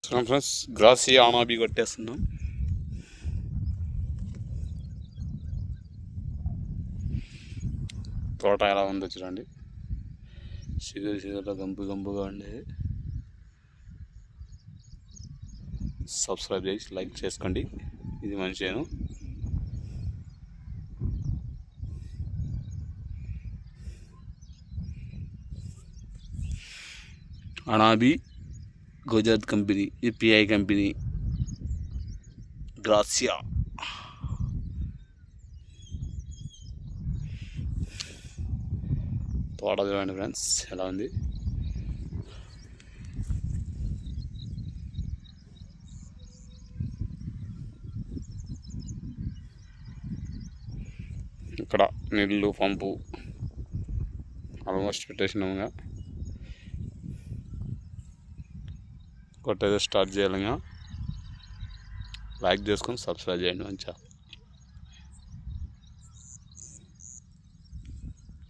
Friends Gracia అనాబీ కొట్టేస్తున్నాం. తోట ఎలా ఉందో చూడండి, సిగలో గంపుగా ఉండేది. సబ్స్క్రైబ్ చేసి లైక్ చేసుకోండి. ఇది మంచిగా అనాబీ గుజరాత్ కంపెనీ, ఏపీఐ కంపెనీ, గ్రాసియా. తోట చూడండి ఫ్రెండ్స్ ఎలా ఉంది. ఇక్కడ నీళ్ళు పంపు ఆల్మోస్ట్ పెట్టేసినాముగా, కొట్టేది స్టార్ట్ చేయాలిగా. లైక్ చేసుకొని సబ్స్క్రైబ్ చేయండి మంచిగా.